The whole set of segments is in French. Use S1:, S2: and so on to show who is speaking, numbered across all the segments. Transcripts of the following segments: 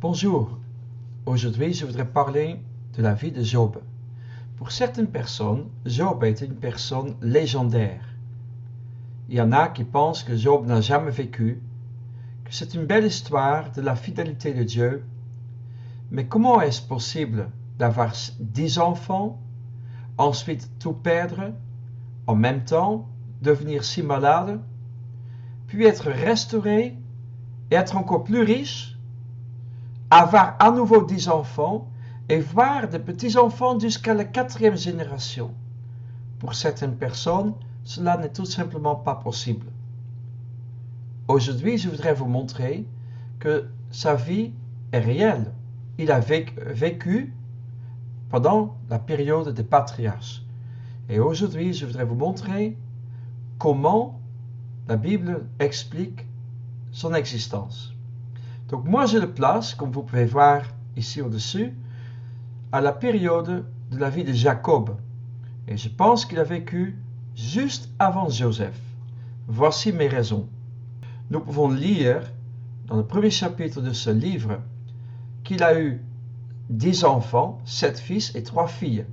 S1: Bonjour, aujourd'hui je voudrais parler de la vie de Job. Pour certaines personnes, Job est une personne légendaire. Il y en a qui pensent que Job n'a jamais vécu, que c'est une belle histoire de la fidélité de Dieu. Mais comment est-ce possible d'avoir 10 enfants, ensuite tout perdre, en même temps devenir si malade, puis être restauré et être encore plus riche, avoir à nouveau 10 enfants et voir des petits-enfants jusqu'à la 4e génération. Pour certaines personnes, cela n'est tout simplement pas possible. Aujourd'hui, je voudrais vous montrer que sa vie est réelle. Il a vécu pendant la période des patriarches. Et aujourd'hui, je voudrais vous montrer comment la Bible explique son existence. Donc moi je le place, comme vous pouvez voir ici au-dessus, à la période de la vie de Jacob. Et je pense qu'il a vécu juste avant Joseph. Voici mes raisons. Nous pouvons lire dans le premier chapitre de ce livre qu'il a eu 10 enfants, 7 fils et 3 filles.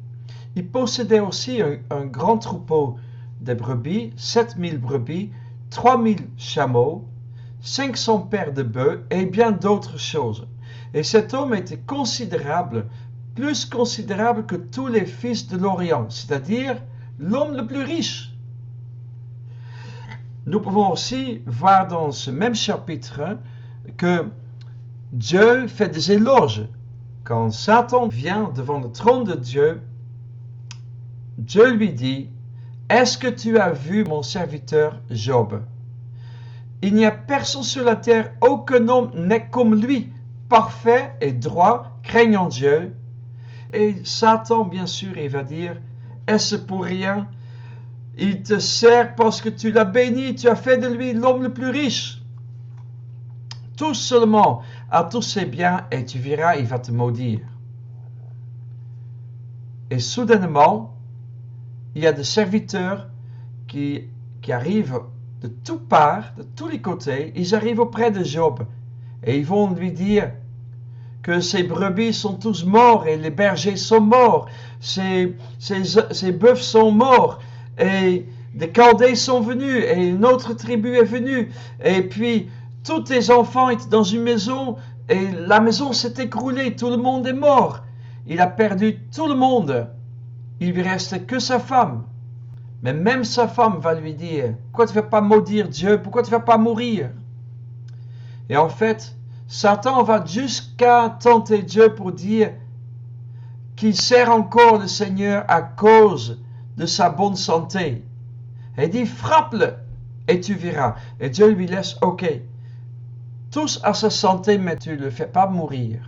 S1: Il possédait aussi un grand troupeau de brebis, 7000 brebis, 3000 chameaux, 500 paires de bœufs et bien d'autres choses. Et cet homme était considérable, plus considérable que tous les fils de l'Orient, c'est-à-dire l'homme le plus riche. Nous pouvons aussi voir dans ce même chapitre que Dieu fait des éloges. Quand Satan vient devant le trône de Dieu, Dieu lui dit: « Est-ce que tu as vu mon serviteur Job ? Il n'y a personne sur la terre, aucun homme n'est comme lui, parfait et droit, craignant Dieu. » Et Satan, bien sûr, il va dire: « Est-ce pour rien? Il te sert parce que tu l'as béni, tu as fait de lui l'homme le plus riche. Touche seulement à tous ses biens et tu verras, il va te maudire. » Et soudainement, il y a des serviteurs qui arrivent de toutes parts, de tous les côtés. Ils arrivent auprès de Job et ils vont lui dire que ses brebis sont tous morts et les bergers sont morts, ses bœufs sont morts et des Chaldées sont venus et une autre tribu est venue et puis tous tes enfants étaient dans une maison et la maison s'est écroulée, tout le monde est mort. Il a perdu tout le monde. Il lui reste que sa femme. Mais même sa femme va lui dire: « Pourquoi tu ne vas pas maudire Dieu? Pourquoi tu ne vas pas mourir ?» Et en fait, Satan va jusqu'à tenter Dieu pour dire qu'il sert encore le Seigneur à cause de sa bonne santé. Et il dit: « Frappe-le et tu verras. » Et Dieu lui laisse: « Ok, tous à sa santé, mais tu ne le fais pas mourir. »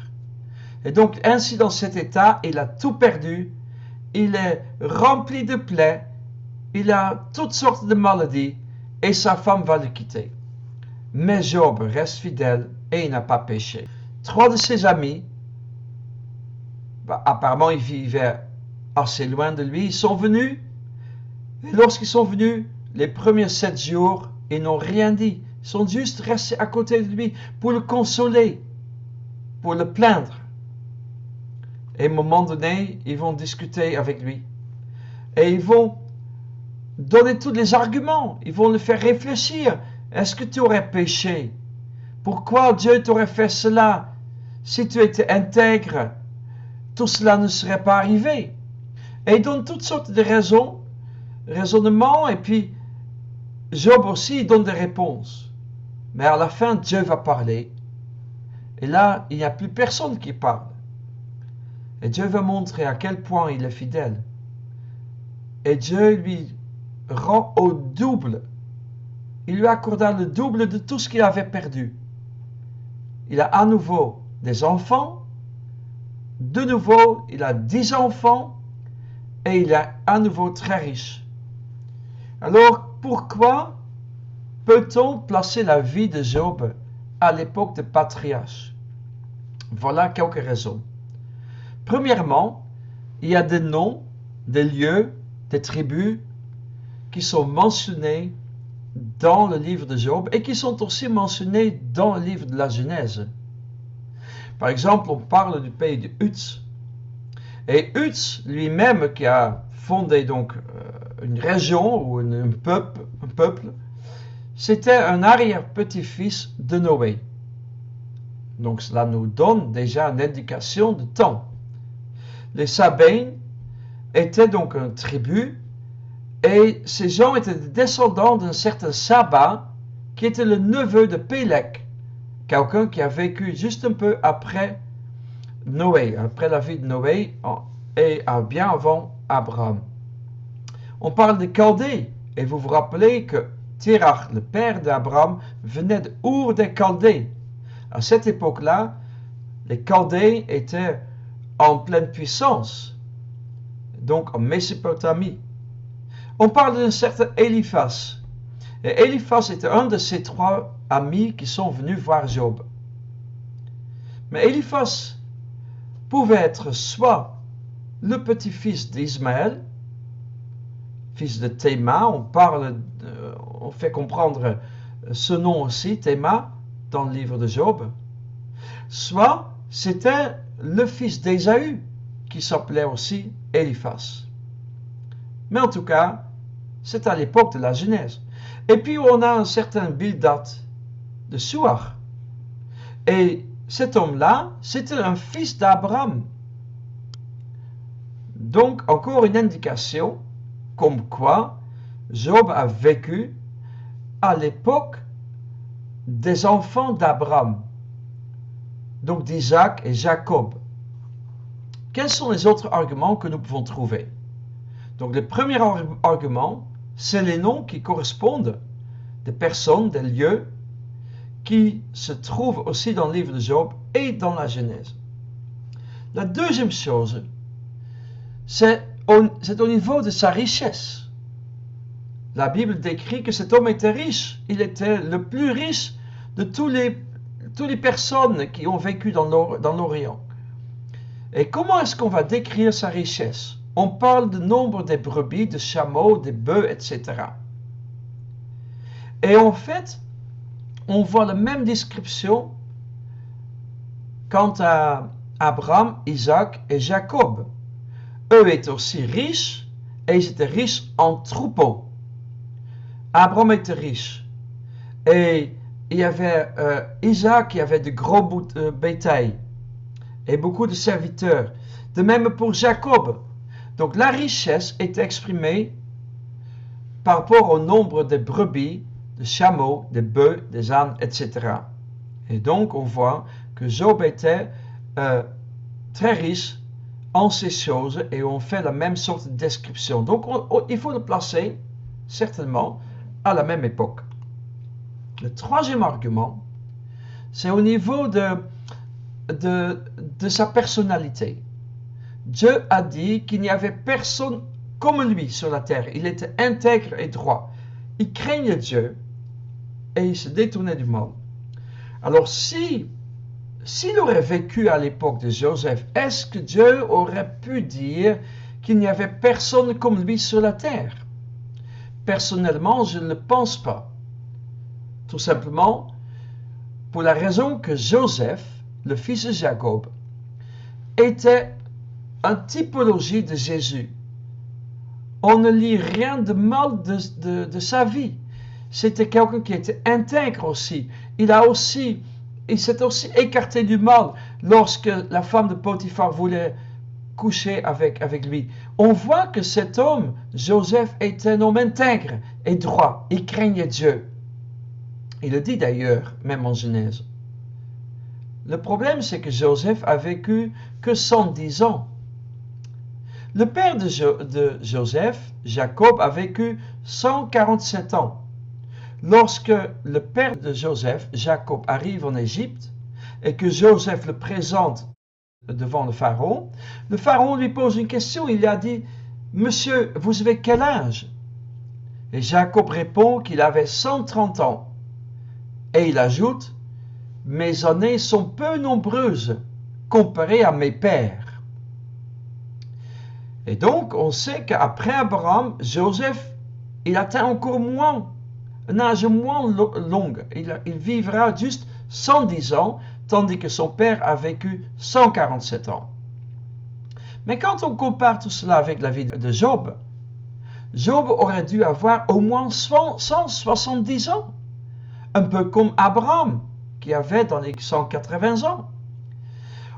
S1: Et donc ainsi dans cet état, il a tout perdu. Il est rempli de plaies. Il a toutes sortes de maladies et sa femme va le quitter. Mais Job reste fidèle et il n'a pas péché. 3 de ses amis, apparemment ils vivaient assez loin de lui, ils sont venus. Et lorsqu'ils sont venus, les premiers 7 jours, ils n'ont rien dit. Ils sont juste restés à côté de lui pour le consoler, pour le plaindre. Et à un moment donné, ils vont discuter avec lui. Et ils vont donner tous les arguments. Ils vont le faire réfléchir. Est-ce que tu aurais péché? Pourquoi Dieu t'aurait fait cela? Si tu étais intègre, tout cela ne serait pas arrivé. Et ils donnent toutes sortes de raisonnements, et puis Job aussi donne des réponses. Mais à la fin, Dieu va parler. Et là, il n'y a plus personne qui parle. Et Dieu va montrer à quel point il est fidèle. Et Dieu lui rend au double. Il lui accorda le double de tout ce qu'il avait perdu. Il a à nouveau des enfants. De nouveau, il a 10 enfants. Et il est à nouveau très riche. Alors, pourquoi peut-on placer la vie de Job à l'époque des patriarches? Voilà quelques raisons. Premièrement, il y a des noms, des lieux, des tribus qui sont mentionnés dans le livre de Job et qui sont aussi mentionnés dans le livre de la Genèse. Par exemple, on parle du pays de Uz. Et Uz lui-même, qui a fondé donc une région ou un peuple, c'était un arrière-petit-fils de Noé. Donc cela nous donne déjà une indication de temps. Les Sabins étaient donc une tribu, et ces gens étaient des descendants d'un certain Saba, qui était le neveu de Pélec, quelqu'un qui a vécu juste un peu après Noé, après la vie de Noé, et bien avant Abraham. On parle des Chaldées, et vous vous rappelez que Terach, le père d'Abraham, venait de Ur des Chaldées. À cette époque-là, les Chaldées étaient en pleine puissance, donc en Mésopotamie. On parle d'un certain Eliphaz. Et Eliphaz était un de ces 3 amis qui sont venus voir Job. Mais Eliphaz pouvait être soit le petit-fils d'Ismaël, fils de Théma, on fait comprendre ce nom aussi, Théma, dans le livre de Job, soit c'était le fils d'Ésaü, qui s'appelait aussi Eliphaz. Mais en tout cas, c'est à l'époque de la Genèse. Et puis on a un certain Bildad de Souar. Et cet homme-là, c'était un fils d'Abraham. Donc encore une indication comme quoi Job a vécu à l'époque des enfants d'Abraham, donc d'Isaac et Jacob. Quels sont les autres arguments que nous pouvons trouver? Donc le premier argument, c'est les noms qui correspondent des personnes, des lieux qui se trouvent aussi dans le livre de Job et dans la Genèse. La deuxième chose, c'est au niveau de sa richesse. La Bible décrit que cet homme était riche. Il était le plus riche de toutes les personnes qui ont vécu dans l'Orient. Et comment est-ce qu'on va décrire sa richesse? On parle du nombre des brebis, des chameaux, des bœufs, etc. Et en fait, on voit la même description quant à Abraham, Isaac et Jacob. Eux étaient aussi riches, et ils étaient riches en troupeaux. Abraham était riche. Et il y avait Isaac qui avait de gros bétail et beaucoup de serviteurs. De même pour Jacob. Donc la richesse est exprimée par rapport au nombre de brebis, de chameaux, de bœufs, des ânes, etc. Et donc on voit que Job était très riche en ces choses et on fait la même sorte de description. Donc il faut le placer certainement à la même époque. Le troisième argument, c'est au niveau de sa personnalité. Dieu a dit qu'il n'y avait personne comme lui sur la terre. Il était intègre et droit. Il craignait Dieu et il se détournait du mal. Alors s'il aurait vécu à l'époque de Joseph, est-ce que Dieu aurait pu dire qu'il n'y avait personne comme lui sur la terre? Personnellement, je ne le pense pas. Tout simplement pour la raison que Joseph, le fils de Jacob, était une typologie de Jésus. On ne lit rien de mal de sa vie. C'était quelqu'un qui était intègre aussi. Il s'est aussi écarté du mal lorsque la femme de Potiphar voulait coucher avec lui. On voit que cet homme, Joseph, était un homme intègre et droit. Il craignait Dieu. Il le dit d'ailleurs, même en Genèse. Le problème, c'est que Joseph a vécu que 110 ans. Le père de Joseph, Jacob, a vécu 147 ans. Lorsque le père de Joseph, Jacob, arrive en Égypte et que Joseph le présente devant le pharaon lui pose une question. Il a dit, « Monsieur, vous avez quel âge ?» Et Jacob répond qu'il avait 130 ans. Et il ajoute, « Mes années sont peu nombreuses comparées à mes pères. » Et donc, on sait qu'après Abraham, Joseph, il atteint encore un âge moins long. Il vivra juste 110 ans, tandis que son père a vécu 147 ans. Mais quand on compare tout cela avec la vie de Job, Job aurait dû avoir au moins 170 ans, un peu comme Abraham, qui avait dans les 180 ans.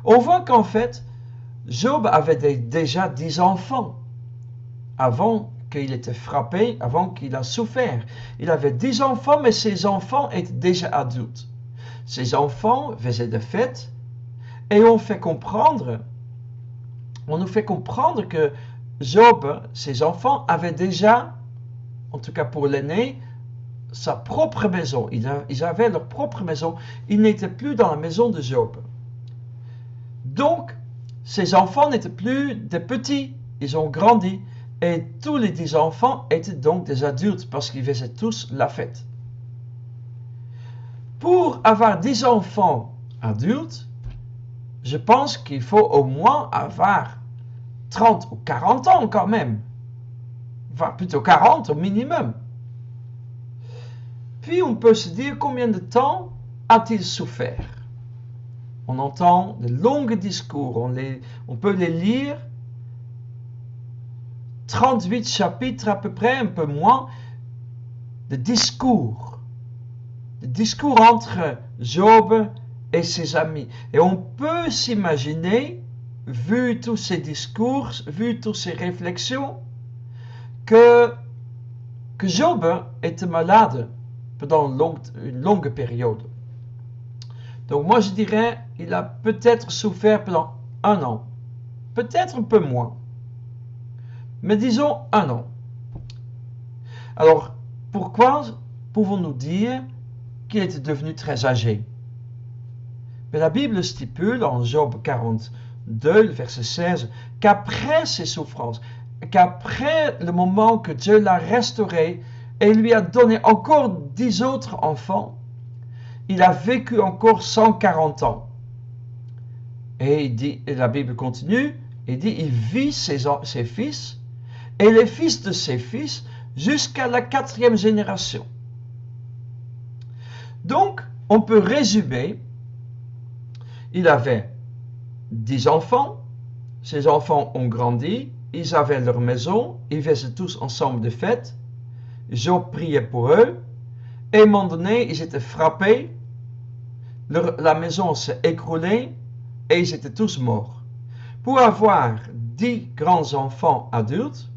S1: On voit qu'en fait, Job avait déjà 10 enfants avant qu'il était frappé, avant qu'il a souffert. Il avait 10 enfants, mais ses enfants étaient déjà adultes. Ses enfants faisaient des fêtes et on nous fait comprendre que Job, ses enfants, avaient déjà, en tout cas pour l'aîné, sa propre maison. Ils avaient leur propre maison. Ils n'étaient plus dans la maison de Job. Donc, ses enfants n'étaient plus des petits. Ils ont grandi. Et tous les 10 enfants étaient donc des adultes parce qu'ils faisaient tous la fête. Pour avoir 10 enfants adultes, je pense qu'il faut au moins avoir 30 ou 40 ans quand même. Enfin, plutôt 40 au minimum. Puis on peut se dire combien de temps a-t-il souffert? On entend de longs discours, on peut les lire, 38 chapitres à peu près, un peu moins, de discours entre Job et ses amis. Et on peut s'imaginer, vu tous ces discours, vu toutes ces réflexions, que Job était malade pendant une longue période. Donc moi je dirais, il a peut-être souffert pendant 1 an, peut-être un peu moins, mais disons 1 an. Alors, pourquoi pouvons-nous dire qu'il était devenu très âgé? Mais la Bible stipule en Job 42, verset 16, qu'après ses souffrances, qu'après le moment que Dieu l'a restauré et lui a donné encore 10 autres enfants, il a vécu encore 140 ans. Et la Bible continue, il dit, il vit ses fils et les fils de ses fils jusqu'à la 4e génération. Donc, on peut résumer, il avait 10 enfants, ses enfants ont grandi, ils avaient leur maison, ils faisaient tous ensemble des fêtes, Job priait pour eux, et à un moment donné, ils étaient frappés, la maison s'est écroulée, et ils étaient tous morts. Pour avoir 10 grands enfants adultes,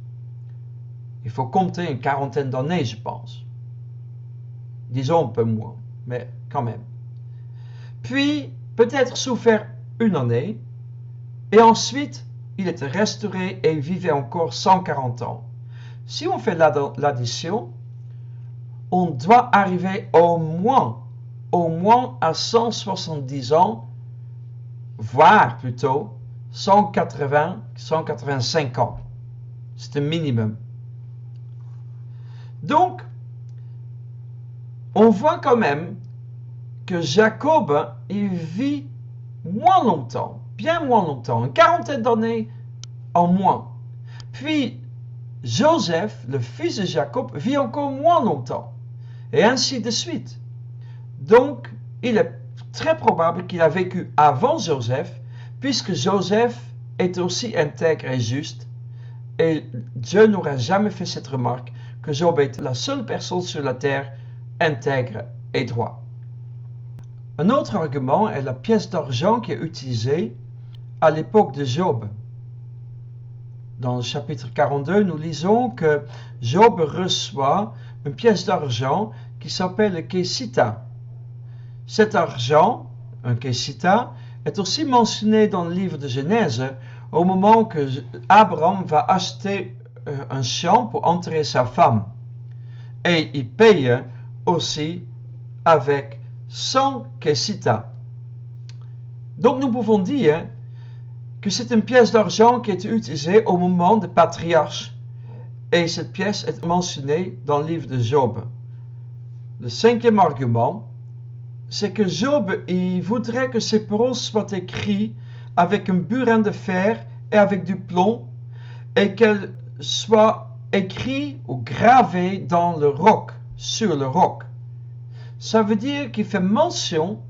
S1: il faut compter une quarantaine d'années, je pense. Disons un peu moins, mais quand même. Puis, peut-être souffert 1 année, et ensuite, il était restauré et il vivait encore 140 ans. Si on fait l'addition, on doit arriver au moins à 170 ans, voire plutôt 185 ans. C'est un minimum. Donc, on voit quand même que Jacob, il vit moins longtemps, bien moins longtemps, une quarantaine d'années en moins. Puis, Joseph, le fils de Jacob, vit encore moins longtemps, et ainsi de suite. Donc, il est très probable qu'il a vécu avant Joseph, puisque Joseph est aussi intègre et juste, et Dieu n'aurait jamais fait cette remarque que Job est la seule personne sur la terre intègre et droit. Un autre argument est la pièce d'argent qui est utilisée à l'époque de Job. Dans le chapitre 42, nous lisons que Job reçoit une pièce d'argent qui s'appelle le Késita. Cet argent, un Késita, est aussi mentionné dans le livre de Genèse au moment que Abraham va acheter un champ pour enterrer sa femme. Et il paye aussi avec 100 Késita. Donc nous pouvons dire que c'est une pièce d'argent qui est utilisée au moment des patriarches. Et cette pièce est mentionnée dans le livre de Job. Le 5e argument, c'est que Job, il voudrait que ses paroles soient écrites avec un burin de fer et avec du plomb, et qu'elles soient écrites ou gravées dans le roc, sur le roc. Ça veut dire qu'il fait mention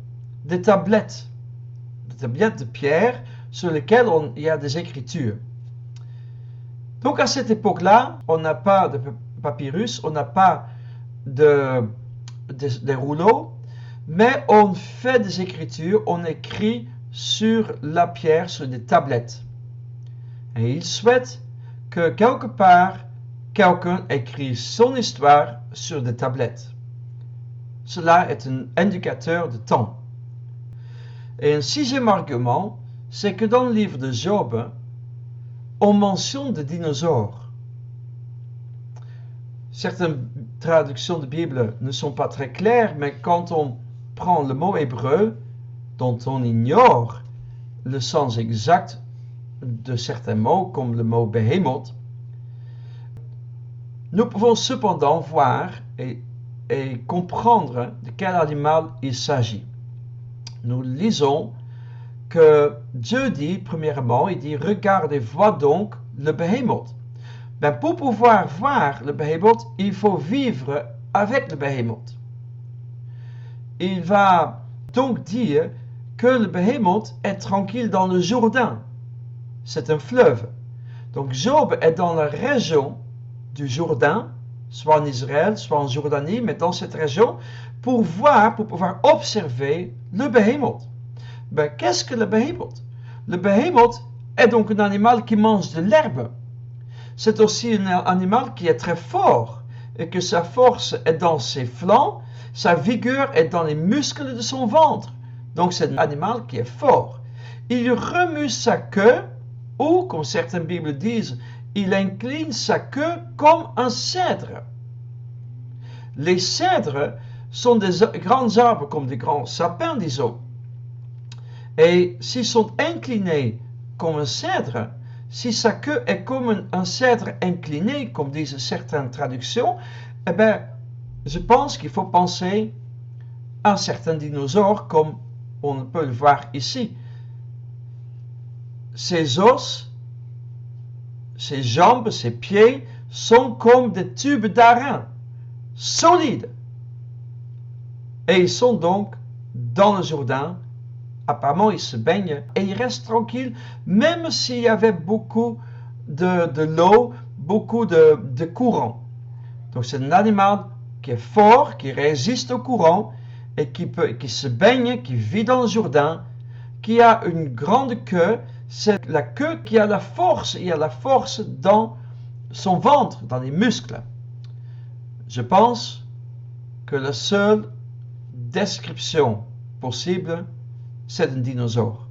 S1: des tablettes de pierre sur lesquelles il y a des écritures. Donc à cette époque-là, on n'a pas de papyrus, on n'a pas des rouleaux, mais on fait des écritures, on écrit sur la pierre, sur des tablettes. Et il souhaite que quelque part, quelqu'un écrit son histoire sur des tablettes. Cela est un indicateur de temps. Et un sixième argument, c'est que dans le livre de Job, on mentionne des dinosaures. Certaines traductions de Bible ne sont pas très claires, mais quand on prend le mot hébreu, dont on ignore le sens exact de certains mots, comme le mot behemoth, nous pouvons cependant voir et comprendre de quel animal il s'agit. Nous lisons que Dieu dit, premièrement, il dit, regardez, vois donc le behemoth. Ben, pour pouvoir voir le behemoth, il faut vivre avec le behemoth. Il va donc dire que le behemoth est tranquille dans le Jourdain. C'est un fleuve. Donc Job est dans la région du Jourdain, soit en Israël, soit en Jordanie, mais dans cette région, pour pouvoir observer le behemoth. Ben, qu'est-ce que le behemoth? Le behemoth est donc un animal qui mange de l'herbe. C'est aussi un animal qui est très fort et que sa force est dans ses flancs, sa vigueur est dans les muscles de son ventre. Donc c'est un animal qui est fort. Il remue sa queue, ou comme certaines Bibles disent, il incline sa queue comme un cèdre. Les cèdres sont des grands arbres comme des grands sapins, disons. Et s'ils sont inclinés comme un cèdre, si sa queue est comme un cèdre incliné, comme disent certaines traductions, eh bien, je pense qu'il faut penser à certains dinosaures, comme on peut le voir ici. Ses os, ses jambes, ses pieds sont comme des tubes d'airain, solides. Et ils sont donc dans le Jourdain. Apparemment, ils se baignent et ils restent tranquilles, même s'il y avait beaucoup de l'eau, beaucoup de courant. Donc c'est un animal qui est fort, qui résiste au courant et qui se baigne, qui vit dans le Jourdain, qui a une grande queue. C'est la queue qui a la force, il y a la force dans son ventre, dans les muscles. Je pense que la seule description possible, c'est un dinosaure.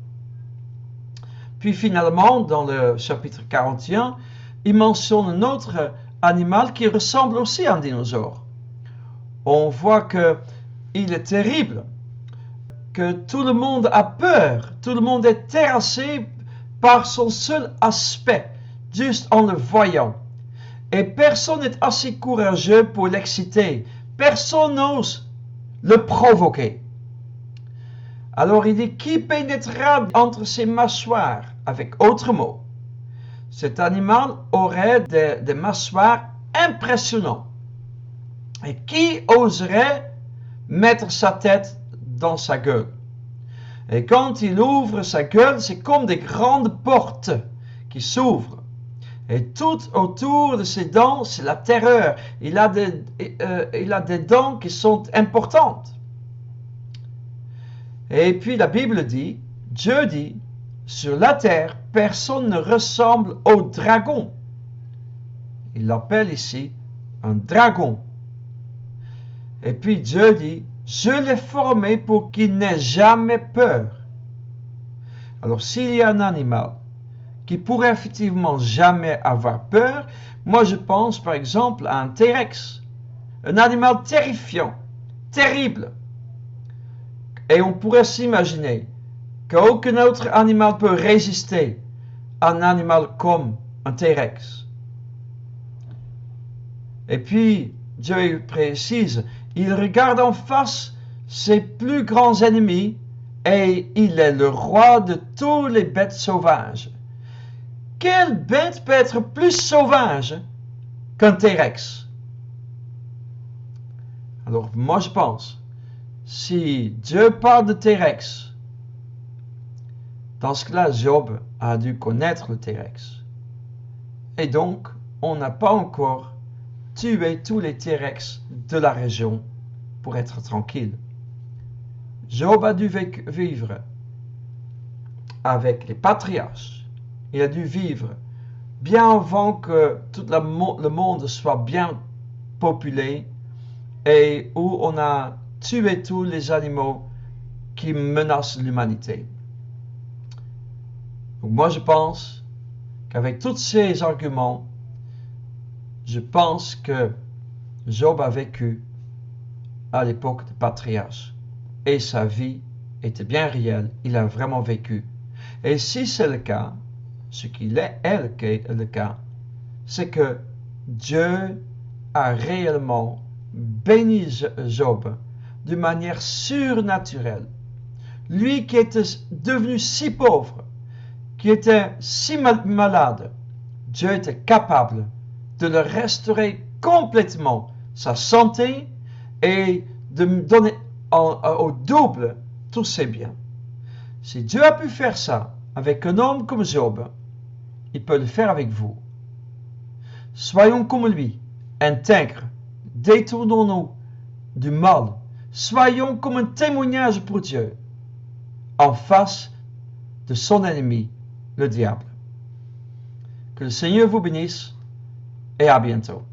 S1: Puis finalement, dans le chapitre 41, il mentionne un autre animal qui ressemble aussi à un dinosaure. On voit qu'il est terrible, que tout le monde a peur, tout le monde est terrassé par son seul aspect, juste en le voyant. Et personne n'est assez courageux pour l'exciter, personne n'ose le provoquer. Alors il dit, qui pénétrera entre ses mâchoires? Avec autre mot, cet animal aurait des mâchoires impressionnantes. Et qui oserait mettre sa tête dans sa gueule? Et quand il ouvre sa gueule, c'est comme des grandes portes qui s'ouvrent. Et tout autour de ses dents, c'est la terreur. Il a des dents qui sont importantes. Et puis la Bible dit, Dieu dit, sur la terre, personne ne ressemble au dragon. Il l'appelle ici un dragon. Et puis Dieu dit, je l'ai formé pour qu'il n'ait jamais peur. Alors s'il y a un animal qui pourrait effectivement jamais avoir peur, moi je pense par exemple à un T-Rex, un animal terrifiant, terrible. Et on pourrait s'imaginer qu'aucun autre animal peut résister à un animal comme un T-Rex. Et puis, Dieu précise, il regarde en face ses plus grands ennemis et il est le roi de tous les bêtes sauvages. Quelle bête peut être plus sauvage qu'un T-Rex? Alors, moi je pense, si Dieu parle de T-Rex, dans ce cas-là, Job a dû connaître le T-Rex. Et donc, on n'a pas encore tué tous les T-Rex de la région pour être tranquille. Job a dû vivre avec les patriarches. Il a dû vivre bien avant que tout le monde soit bien populé et où on a tué tous les animaux qui menacent l'humanité. Donc moi je pense qu'avec tous ces arguments, je pense que Job a vécu à l'époque des patriarches et sa vie était bien réelle, il a vraiment vécu. Et si c'est le cas, ce qui est le cas, c'est que Dieu a réellement béni Job d'une manière surnaturelle. Lui qui était devenu si pauvre, qui était si malade, Dieu était capable de le restaurer complètement sa santé et de me donner au double tous ses biens. Si Dieu a pu faire ça avec un homme comme Job, il peut le faire avec vous. Soyons comme lui, intègres, détournons-nous du mal, soyons comme un témoignage pour Dieu en face de son ennemi, le diable. Que le Seigneur vous bénisse et à bientôt.